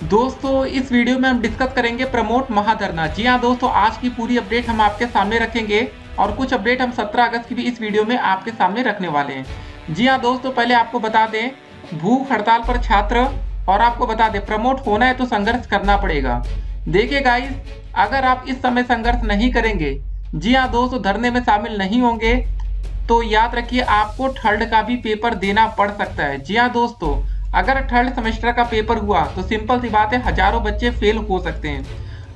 दोस्तों इस वीडियो में हम डिस्कस करेंगे प्रमोट महाधरना। जी हाँ दोस्तों, आज की पूरी अपडेट हम आपके सामने रखेंगे और कुछ अपडेट हम 17 अगस्त की भी इस वीडियो में आपके सामने रखने वाले हैं। जी हाँ दोस्तों, पहले आपको बता दें भूख हड़ताल पर छात्र, और आपको बता दें प्रमोट होना है तो संघर्ष करना पड़ेगा। देखिए गाइस, अगर आप इस समय संघर्ष नहीं करेंगे, जी हाँ दोस्तों, धरने में शामिल नहीं होंगे, तो याद रखिए आपको थर्ड का भी पेपर देना पड़ सकता है। जी हाँ दोस्तों, अगर थर्ड सेमेस्टर का पेपर हुआ तो सिंपल सी बात है, हजारों बच्चे फेल हो सकते हैं।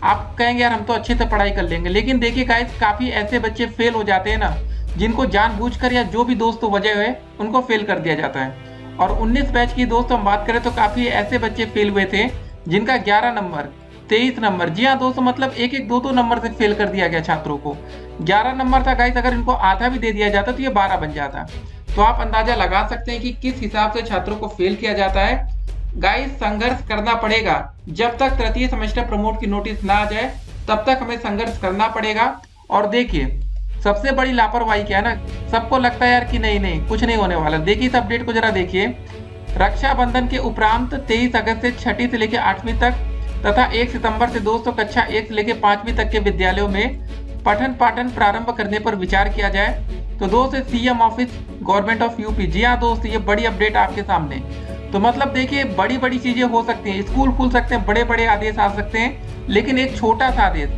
आप कहेंगे यार हम तो अच्छे से पढ़ाई कर लेंगे, लेकिन देखिए गाइस, काफी ऐसे बच्चे फेल हो जाते हैं ना, जिनको जानबूझकर या जो भी दोस्तों वजह है उनको फेल कर दिया जाता है। और 19 बैच की दोस्तों हम बात करें तो काफी ऐसे बच्चे फेल हुए थे जिनका 11 नंबर, 23 नंबर, जी हाँ दोस्तों, मतलब एक एक दो दो नंबर से फेल कर दिया गया छात्रों को। 11 नंबर था गाइस, अगर इनको आधा भी दे दिया जाता तो ये 12 बन जाता। तो आप अंदाजा लगा सकते हैं कि किस हिसाब से छात्रों को फेल किया जाता है। गाइस, संघर्ष करना पड़ेगा। जब तक तृतीय सेमेस्टर प्रमोट की नोटिस ना आ जाए तब तक हमें संघर्ष करना पड़ेगा। और देखिए सबसे बड़ी लापरवाही क्या है ना, सबको लगता है यार कि नहीं नहीं कुछ नहीं होने वाला। देखिए इस अपडेट को जरा देखिए। रक्षाबंधन के उपरांत 23 अगस्त से 6ठी से लेकर 8वीं तक तथा 1 सितंबर से दोस्तों कक्षा 1 से लेकर 5वीं तक के विद्यालयों में पठन पाठन प्रारंभ करने पर विचार किया जाए। तो दोस्तों CM office government of UP, जी हाँ दोस्तों, ये बड़ी अपडेट आपके सामने। तो मतलब देखिए बड़ी बड़ी चीजें हो सकती हैं, स्कूल खुल सकते हैं, बड़े बड़े आदेश आ सकते हैं, लेकिन एक छोटा सा आदेश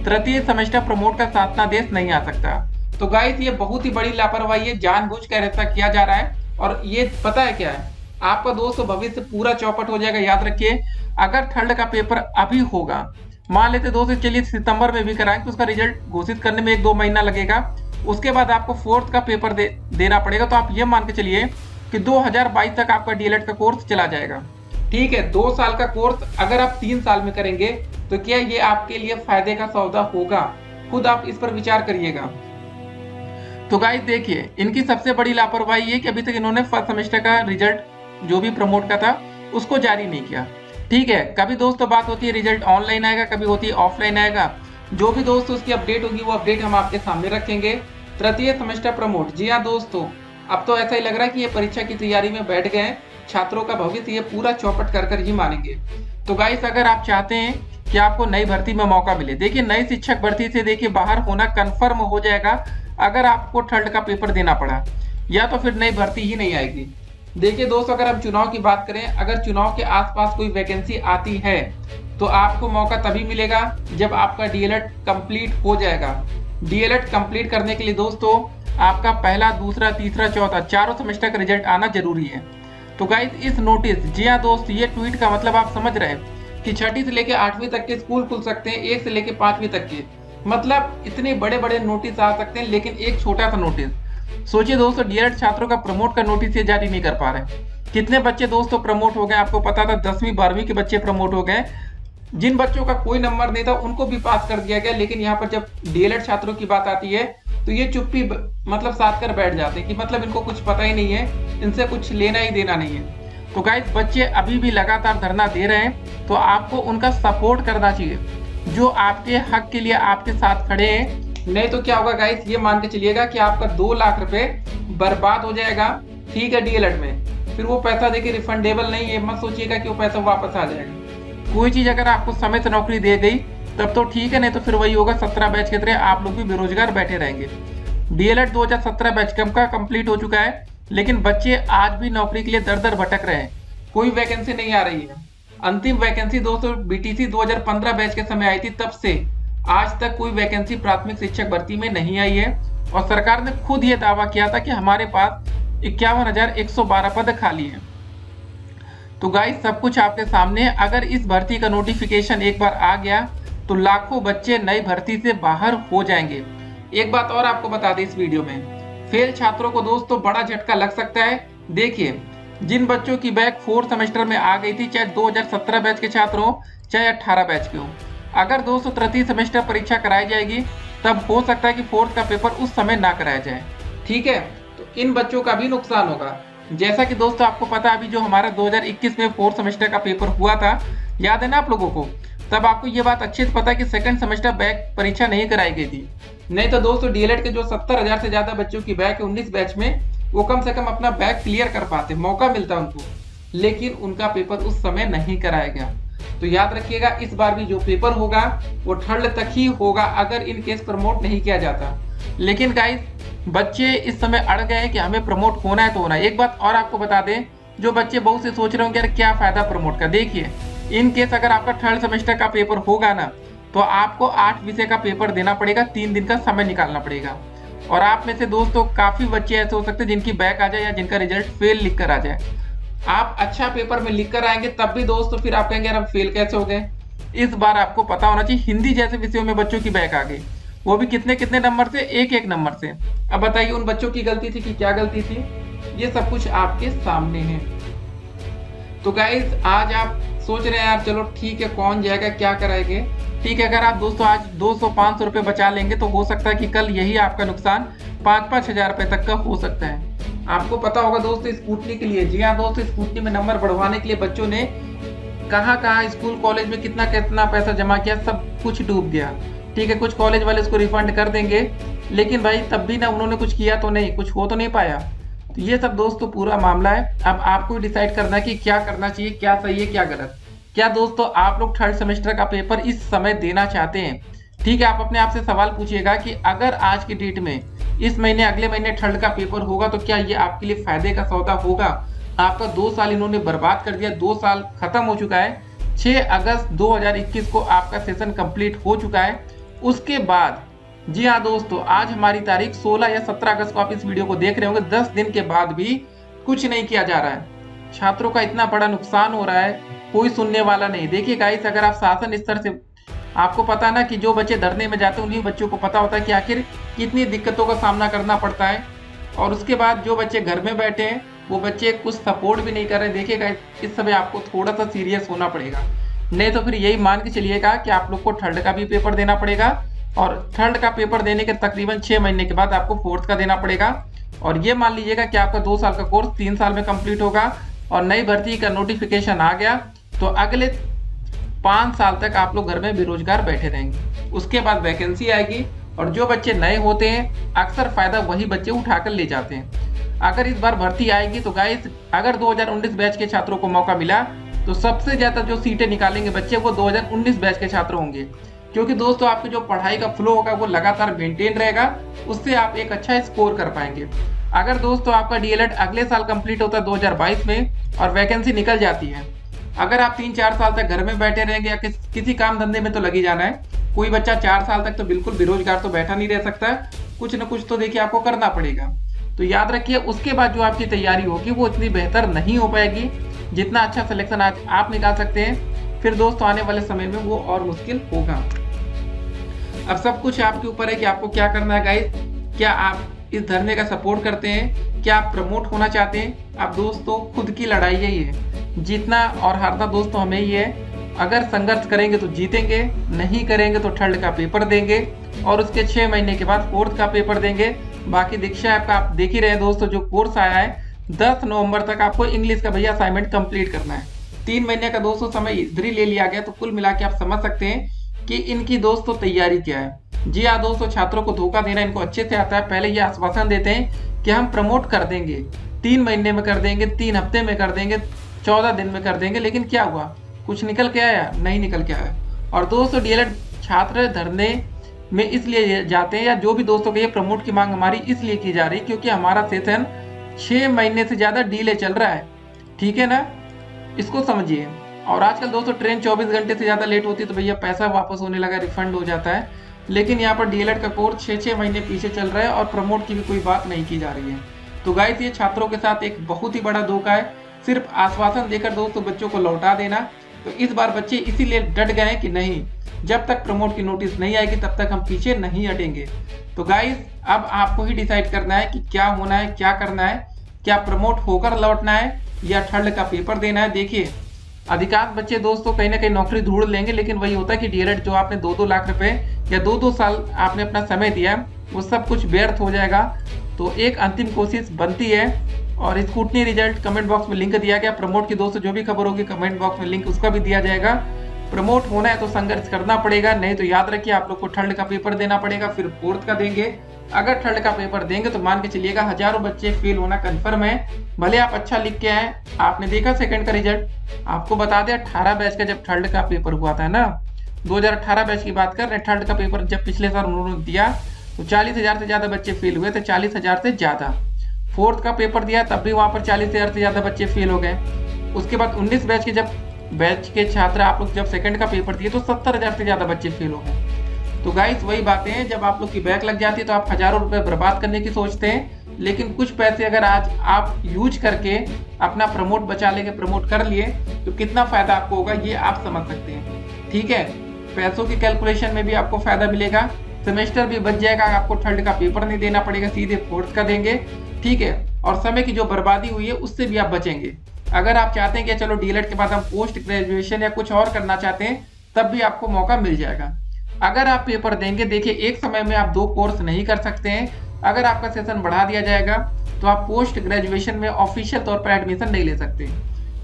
तृतीय सेमेस्टर प्रमोट का शासनादेश नहीं आ सकता। तो गाइस ये बहुत ही बड़ी लापरवाही है, जानबूझ कर ऐसा किया जा रहा है। और ये पता है क्या है, आपका दोस्तों भविष्य पूरा चौपट हो जाएगा। याद रखिए, अगर थर्ड का पेपर अभी होगा, मान लेते दोस्तों चलिए सितंबर में भी कराएं, तो उसका रिजल्ट घोषित करने में 1-2 महीना लगेगा। उसके बाद आपको फोर्थ का पेपर देना पड़ेगा। तो आप ये मान के चलिए कि 2022 तक आपका डीएलएड का कोर्स चला जाएगा। ठीक है, 2 साल का कोर्स अगर आप 3 साल में करेंगे तो क्या ये आपके लिए फायदे का सौदा होगा? खुद आप इस पर विचार करिएगा। तो गाइस देखिए, इनकी सबसे बड़ी लापरवाही है कि अभी तक इन्होंने फर्स्ट सेमेस्टर का रिजल्ट जो भी प्रमोट का था उसको जारी नहीं किया। ठीक है, कभी दोस्तों बात होती है रिजल्ट ऑनलाइन आएगा, कभी होती है ऑफलाइन आएगा। जो भी दोस्तों उसकी अपडेट होगी वो अपडेट हम आपके सामने रखेंगे। तृतीय सेमेस्टर प्रमोट, जी हाँ दोस्तों, अब तो ऐसा ही लग रहा है कि ये परीक्षा की तैयारी में बैठ गए हैं। छात्रों का भविष्य ये पूरा चौपट कर ही मानेंगे। तो गाइस, अगर आप चाहते हैं कि आपको नई भर्ती में मौका मिले, देखिए नई शिक्षक भर्ती से देखिए बाहर होना कन्फर्म हो जाएगा अगर आपको थर्ड का पेपर देना पड़ा, या तो फिर नई भर्ती ही नहीं आएगी। देखिए दोस्तों, अगर हम चुनाव की बात करें, अगर चुनाव के आसपास कोई वैकेंसी आती है तो आपको मौका तभी मिलेगा जब आपका डीएलएड कंप्लीट हो जाएगा। डीएलएड कंप्लीट करने के लिए दोस्तों आपका पहला, दूसरा, तीसरा, चौथा, चारों सेमेस्टर का रिजल्ट आना जरूरी है। तो गाइस इस नोटिस, जी हाँ दोस्त, ये ट्वीट का मतलब आप समझ रहे हैं कि 6ठी से लेकर 8वीं तक के स्कूल खुल सकते हैं, 1 से लेकर 5वीं तक के, मतलब इतने बड़े बड़े नोटिस आ सकते हैं, लेकिन एक छोटा सा नोटिस। सोचिए दोस्तों, डीएलएड छात्रों का प्रमोट का नोटिस ये जारी नहीं कर पा रहे। कितने बच्चे दोस्तों प्रमोट हो गए, आपको पता था 10वीं 12वीं के बच्चे प्रमोट हो गए। जिन बच्चों का कोई नंबर नहीं था उनको भी पास कर दिया गया, लेकिन यहाँ पर जब डीएलएड छात्रों की बात आती है तो ये चुप्पी मतलब साध कर बैठ जाते हैं कि मतलब इनको कुछ पता ही नहीं है, इनसे कुछ लेना ही देना नहीं है। तो गाइस, बच्चे अभी भी लगातार धरना दे रहे हैं, तो आपको उनका सपोर्ट करना चाहिए, जो आपके हक के लिए आपके साथ खड़े हैं। नहीं तो क्या होगा गाइस, ये मान के चलिएगा कि आपका 2 लाख रुपए बर्बाद हो जाएगा। ठीक है, डीएलएड में फिर वो पैसा देखिए रिफंडेबल नहीं है, मत सोचिएगा कि वो पैसा वापस आ जाएगा। कोई चीज अगर आपको समय से नौकरी दे गई तब तो ठीक है, नहीं तो फिर वही होगा 17 बैच की तरह आप लोग भी बेरोजगार बैठे रहेंगे। डीएलएड 2017 बैच कम का कंप्लीट हो चुका है, लेकिन बच्चे आज भी नौकरी के लिए दर दर भटक रहे हैं, कोई वैकेंसी नहीं आ रही है। अंतिम वैकेंसी दोस्तों बीटीसी 2015 बैच के समय आई थी, तब से आज तक कोई वैकेंसी प्राथमिक शिक्षक भर्ती में नहीं आई है। और सरकार ने खुद ये दावा किया था कि हमारे पास 51,112 पद खाली हैं। तो गाइस सब कुछ आपके सामने है। अगर इस भर्ती का नोटिफिकेशन एक बार आ गया तो लाखों बच्चे नई भर्ती से बाहर हो जाएंगे। एक बात और आपको बता दें, इस वीडियो में फेल छात्रों को दोस्तों बड़ा झटका लग सकता है। देखिए, जिन बच्चों की बैक 4th सेमेस्टर में आ गई थी, चाहे 2017 बैच के छात्र हो चाहे 18 बैच के हो, अगर दोस्तों तृतीय सेमेस्टर परीक्षा कराई जाएगी तब हो सकता है कि 4th का पेपर उस समय ना कराया जाए। ठीक है, तो इन बच्चों का भी नुकसान होगा। जैसा कि दोस्तों आपको पता है, अभी जो हमारा 2021 में 4th सेमेस्टर का पेपर हुआ था, याद है ना आप लोगों को, तब आपको ये बात अच्छे से पता है कि 2nd सेमेस्टर बैक परीक्षा नहीं कराई गई थी। नहीं तो दोस्तों डीएलएड के जो 70,000 से ज्यादा बच्चों की बैक है 19 बैच में, वो कम से कम अपना बैक क्लियर कर पाते, मौका मिलता उनको, लेकिन उनका पेपर उस समय नहीं कराया गया। तो याद रखिएगा इस बार भी जो पेपर होगा वो थर्ड तक ही होगा अगर इन केस प्रमोट नहीं किया जाता। लेकिन गाइस बच्चे इस समय अड़ गए हैं कि हमें प्रमोट होना है तो होना है। एक बात और आपको बता दें, जो बच्चे बहुत से सोच रहे होंगे यार क्या फायदा प्रमोट का, देखिए इन केस अगर आपका थर्ड सेमेस्टर का पेपर होगा ना तो आपको 8 विषय का पेपर देना पड़ेगा, 3 दिन का समय निकालना पड़ेगा। और आप में से दोस्तों काफी बच्चे ऐसे हो सकते हैं जिनकी बैक आ जाए या जिनका रिजल्ट फेल लिख कर आ जाए। आप अच्छा पेपर में लिख कर आएंगे तब भी दोस्तों फिर आप कहेंगे यार हम फेल कैसे हो गए। इस बार आपको पता होना चाहिए हिंदी जैसे विषयों में बच्चों की बैक आ गई, वो भी कितने कितने नंबर से, एक एक नंबर से। अब बताइए उन बच्चों की गलती थी कि क्या गलती थी, ये सब कुछ आपके सामने है। तो गाइज आज आप सोच रहे हैं यार चलो ठीक है कौन जाएगा क्या कराएंगे, ठीक है अगर आप दोस्तों आज 200-500 रुपए बचा लेंगे तो हो सकता है कि कल यही आपका नुकसान 5-5 हजार रुपए तक का हो सकता है। आपको पता होगा दोस्तों स्कूटनी के लिए, जी हाँ दोस्तों स्कूटनी में नंबर बढ़वाने के लिए बच्चों ने कहाँ स्कूल कॉलेज में कितना कितना पैसा जमा किया, सब कुछ डूब गया। ठीक है कुछ कॉलेज वाले उसको रिफंड कर देंगे, लेकिन भाई तब भी ना उन्होंने कुछ किया तो नहीं, कुछ हो तो नहीं पाया। तो ये सब दोस्तों पूरा मामला है। अब आपको डिसाइड करना है कि क्या करना चाहिए, क्या सही है क्या गलत। क्या दोस्तों आप लोग थर्ड सेमेस्टर का पेपर इस समय देना चाहते हैं? ठीक है आप अपने आप से सवाल पूछिएगा कि अगर आज की डेट में इस महीने अगले महीने थर्ड का पेपर होगा तो क्या ये आपके लिए फायदे का सौदा होगा? आपका 2 साल इन्होंने बर्बाद कर दिया, 2 साल खत्म हो चुका है। 6 अगस्त 2021 को आपका सेशन कंप्लीट हो चुका है। उसके बाद जी हाँ दोस्तों आज हमारी तारीख 16 या 17 अगस्त को आप इस वीडियो को देख रहे होंगे, 10 दिन के बाद भी कुछ नहीं किया जा रहा है। छात्रों का इतना बड़ा नुकसान हो रहा है, कोई सुनने वाला नहीं। देखिए गाइस अगर आप शासन स्तर से, आपको पता ना कि जो बच्चे धरने में जाते हैं उन्हीं बच्चों को पता होता है कि आखिर कितनी दिक्कतों का सामना करना पड़ता है। और उसके बाद जो बच्चे घर में बैठे हैं वो बच्चे कुछ सपोर्ट भी नहीं कर रहे। देखिए गाइस इस समय आपको थोड़ा सा सीरियस होना पड़ेगा, नहीं तो फिर यही मान के चलिएगा कि आप लोग को थर्ड का भी पेपर देना पड़ेगा और थर्ड का पेपर देने के तकरीबन 6 महीने के बाद आपको फोर्थ का देना पड़ेगा। और ये मान लीजिएगा कि आपका 2 साल का कोर्स 3 साल में कंप्लीट होगा और नई भर्ती का नोटिफिकेशन आ गया तो अगले 5 साल तक आप लोग घर में बेरोजगार बैठे रहेंगे। उसके बाद वैकेंसी आएगी और जो बच्चे नए होते हैं अक्सर फायदा वही बच्चे उठाकर ले जाते हैं। अगर इस बार भर्ती आएगी तो गाइस अगर 2019 बैच के छात्रों को मौका मिला तो सबसे ज्यादा जो सीटें निकालेंगे बच्चे वो 2019 बैच के छात्र होंगे, क्योंकि दोस्तों आपकी जो पढ़ाई का फ्लो होगा वो लगातार मेंटेन रहेगा, उससे आप एक अच्छा स्कोर कर पाएंगे। अगर दोस्तों आपका डीएलएड अगले साल कंप्लीट होता है 2022 में और वैकेंसी निकल जाती है, अगर आप 3-4 साल तक घर में बैठे रहेंगे या किसी काम धंधे में तो लगी जाना है। कोई बच्चा 4 साल तक तो बिल्कुल बेरोजगार तो बैठा नहीं रह सकता, कुछ न कुछ तो देखिए आपको करना पड़ेगा। तो याद रखिए उसके बाद जो आपकी तैयारी होगी वो इतनी बेहतर नहीं हो पाएगी जितना अच्छा सिलेक्शन आज आप निकाल सकते हैं, फिर दोस्तों आने वाले समय में वो और मुश्किल होगा। अब सब कुछ आपके ऊपर है कि आपको क्या करना है गाइस। क्या आप इस धरने का सपोर्ट करते हैं, क्या आप प्रमोट होना चाहते हैं? अब दोस्तों खुद की लड़ाई यही है, जीतना और हारना दोस्तों हमें ही है। अगर संघर्ष करेंगे तो जीतेंगे, नहीं करेंगे तो थर्ड का पेपर देंगे और उसके 6 महीने के बाद फोर्थ का पेपर देंगे। बाकी दीक्षा ऐप का आप देख ही रहे हैं दोस्तों, जो कोर्स आया है 10 नवंबर तक आपको इंग्लिश का भैया असाइनमेंट कंप्लीट करना है। 3 महीने का दोस्तों समय इधर ही ले लिया गया, तो कुल मिला के आप समझ सकते हैं कि इनकी दोस्तों तैयारी क्या है। जी हाँ दोस्तों छात्रों को धोखा देना इनको अच्छे से आता है। पहले ये आश्वासन देते हैं कि हम प्रमोट कर देंगे, 3 महीने में कर देंगे, 3 हफ्ते में कर देंगे, 14 दिन में कर देंगे, लेकिन क्या हुआ? कुछ निकल के आया? नहीं निकल के आया। और दोस्तों डीएलएड छात्र धरने में इसलिए जाते हैं, या जो भी दोस्तों के प्रमोट की मांग हमारी इसलिए की जा रही है क्योंकि हमारा सेशन 6 महीने से ज्यादा डिले चल रहा है। ठीक है ना, इसको समझिए। और आजकल दोस्तों ट्रेन 24 घंटे से ज्यादा लेट होती है तो भैया पैसा वापस होने लगा, रिफंड हो जाता है। लेकिन यहाँ पर डीएलएड का कोर्स 6-6 महीने पीछे चल रहा है और प्रमोट की भी कोई बात नहीं की जा रही है। तो गाइस ये छात्रों के साथ एक बहुत ही बड़ा धोखा है, सिर्फ आश्वासन देकर दोस्तों बच्चों को लौटा देना। तो इस बार बच्चे इसीलिए डट गए हैं कि नहीं, जब तक प्रमोट की नोटिस नहीं आएगी तब तक हम पीछे नहीं हटेंगे। तो गाइस अब आपको ही डिसाइड करना है कि क्या होना है, क्या करना है, क्या प्रमोट होकर लौटना है या थर्ड का पेपर देना है। देखिए अधिकांश बच्चे दोस्तों कहीं ना कहीं नौकरी ढूंढ लेंगे, लेकिन वही होता है कि डीएलएड जो आपने 2-2 लाख रुपए या 2-2 साल आपने अपना समय दिया वो सब कुछ व्यर्थ हो जाएगा। तो एक अंतिम कोशिश बनती है। और स्कूटनी रिजल्ट कमेंट बॉक्स में लिंक दिया गया। प्रमोट की दोस्तों जो भी खबर होगी कमेंट बॉक्स में लिंक उसका भी दिया जाएगा। प्रमोट होना है तो संघर्ष करना पड़ेगा, नहीं तो याद रखिए आप लोग को थर्ड का पेपर देना पड़ेगा, फिर फोर्थ का देंगे, अगर थर्ड का पेपर देंगे तो मान के चलिएगा हजारों बच्चे फेल होना कन्फर्म है। भले आप अच्छा लिख के आए, आपने देखा सेकंड का रिजल्ट, आपको बता दें 18 बैच का जब थर्ड का पेपर हुआ था ना, 2018 बैच की बात कर रहे हैं, थर्ड का पेपर जब पिछले साल उन्होंने दिया तो 40,000 से ज्यादा बच्चे फेल हुए थे, 40,000 से ज्यादा। फोर्थ का पेपर दिया तब भी वहां पर 40,000 से ज्यादा बच्चे फेल हो गए। उसके बाद 19 बैच के जब बैच के छात्र आप लोग जब सेकंड का पेपर दिए तो 70,000 से ज्यादा बच्चे फेल हो गए। तो गाइस वही बातें हैं, जब आप लोग की बैक लग जाती है तो आप हजारों रुपए बर्बाद करने की सोचते हैं, लेकिन कुछ पैसे अगर आज आप यूज करके अपना प्रमोट बचा लेके प्रमोट कर लिए तो कितना फायदा आपको होगा ये आप समझ सकते हैं। ठीक है, पैसों की कैलकुलेशन में भी आपको फायदा मिलेगा, सेमेस्टर भी बच जाएगा, आपको थर्ड का पेपर नहीं देना पड़ेगा, सीधे फोर्थ का देंगे। ठीक है, और समय की जो बर्बादी हुई है उससे भी आप बचेंगे। अगर आप चाहते हैं कि चलो डीएलएड के बाद हम पोस्ट ग्रेजुएशन या कुछ और करना चाहते हैं तब भी आपको मौका मिल जाएगा। अगर आप पेपर देंगे, देखिए एक समय में आप 2 कोर्स नहीं कर सकते हैं। अगर आपका सेशन बढ़ा दिया जाएगा तो आप पोस्ट ग्रेजुएशन में ऑफिशियल तौर पर एडमिशन नहीं ले सकते।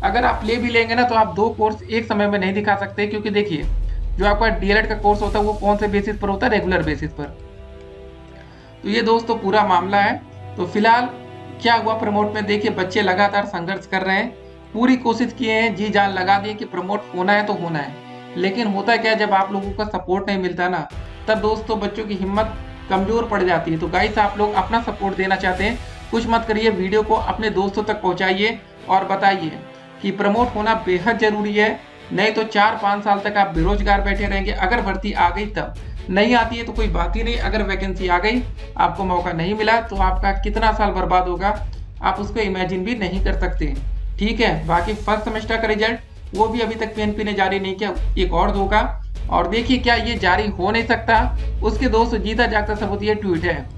अगर आप ले भी लेंगे ना तो आप 2 कोर्स एक समय में नहीं दिखा सकते, क्योंकि देखिए जो आपका डीएलएड का कोर्स होता है वो कौन से बेसिस पर होता है, रेगुलर बेसिस पर। तो ये दोस्तों पूरा मामला है। तो फिलहाल क्या हुआ प्रमोट में, देखिए बच्चे लगातार संघर्ष कर रहे हैं, पूरी कोशिश किए हैं, जी जान लगा दिए कि प्रमोट होना है तो होना है, लेकिन होता क्या है जब आप लोगों का सपोर्ट नहीं मिलता ना, तब दोस्तों बच्चों की हिम्मत कमजोर पड़ जाती है। तो गाइस आप लोग अपना सपोर्ट देना चाहते हैं, कुछ मत करिए, वीडियो को अपने दोस्तों तक पहुंचाइए और बताइए कि प्रमोट होना बेहद जरूरी है, नहीं तो 4-5 साल तक आप बेरोजगार बैठे रहेंगे। अगर भर्ती आ गई तब, नहीं आती है तो कोई बात ही नहीं, अगर वैकेंसी आ गई आपको मौका नहीं मिला तो आपका कितना साल बर्बाद होगा आप उसको इमेजिन भी नहीं कर सकते। ठीक है, बाकी फर्स्ट सेमेस्टर का रिजल्ट वो भी अभी तक पीएनपी ने जारी नहीं किया, एक और धोखा। और देखिए क्या ये जारी हो नहीं सकता, उसके दोस्तों जीता जागता सबूत ये ट्वीट है।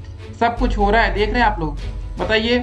सब कुछ हो रहा है, देख रहे हैं आप लोग, बताइए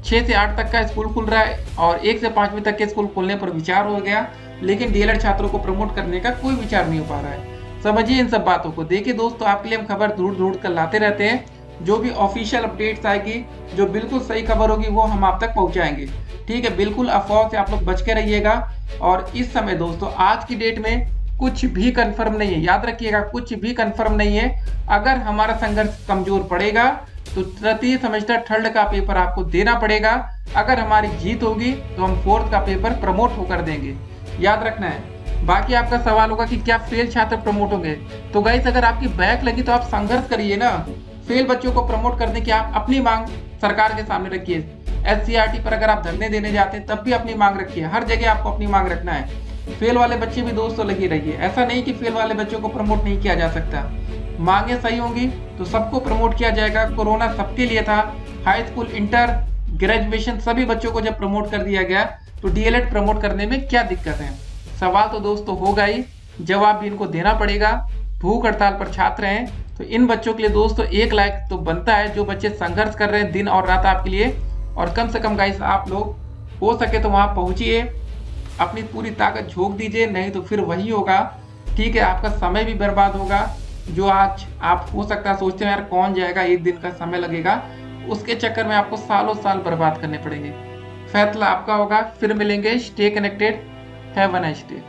6 से 8 तक का स्कूल खुल रहा है और 1 से 5वीं तक के स्कूल खोलने पर विचार हो गया, लेकिन डीएलएड छात्रों को प्रमोट करने का कोई विचार नहीं हो पा रहा है। समझिए इन सब बातों को। देखिए दोस्तों आपके लिए हम खबर ढूंढ ढूंढ कर लाते रहते हैं, जो भी ऑफिशियल अपडेट्स आएगी, जो बिल्कुल सही खबर होगी वो हम आप तक पहुंचाएंगे। ठीक है, बिल्कुल अफवाह से आप लोग बच के रहिएगा। और इस समय दोस्तों आज की डेट में कुछ भी कंफर्म नहीं है, याद रखिएगा कुछ भी कंफर्म नहीं है। अगर हमारा संघर्ष कमजोर पड़ेगा तो तृतीय सेमेस्टर थर्ड का पेपर आपको देना पड़ेगा। अगर हमारी जीत होगी तो हम फोर्थ का पेपर प्रमोट होकर देंगे, याद रखना है। बाकी आपका सवाल होगा कि क्या फेल छात्र प्रमोट होंगे, तो गाइस अगर आपकी बैक लगी तो आप संघर्ष करिए ना, फेल बच्चों को प्रमोट करने की आप अपनी मांग सरकार के सामने रखिए। एससीईआरटी पर अगर आप धरने देने जाते हैं तब भी अपनी मांग रखिए, हर जगह आपको अपनी मांग रखना है। फेल वाले बच्चे भी दोस्तों लगे रहिए, ऐसा नहीं कि फेल वाले बच्चों को प्रमोट नहीं किया जा सकता। मांगे सही होंगी तो सबको प्रमोट किया जाएगा। कोरोना सबके लिए था, हाई स्कूल, इंटर, ग्रेजुएशन सभी बच्चों को जब प्रमोट कर दिया गया तो डीएलएड प्रमोट करने में क्या दिक्कत है। सवाल तो दोस्तों होगा ही, जवाब भी इनको देना पड़ेगा। भूख हड़ताल पर छात्र हैं तो इन बच्चों के लिए दोस्तों 1 लाइक तो बनता है, जो बच्चे संघर्ष कर रहे हैं दिन और रात आपके लिए। और कम से कम गाइस आप लोग हो सके तो वहां पहुंचिए, अपनी पूरी ताकत झोंक दीजिए, नहीं तो फिर वही होगा। ठीक है, आपका समय भी बर्बाद होगा, जो आज आप हो सकता है सोचते हैं यार कौन जाएगा, 1 दिन का समय लगेगा, उसके चक्कर में आपको सालों साल बर्बाद करने पड़ेंगे। फैसला आपका होगा। फिर मिलेंगे, stay connected, have a nice day.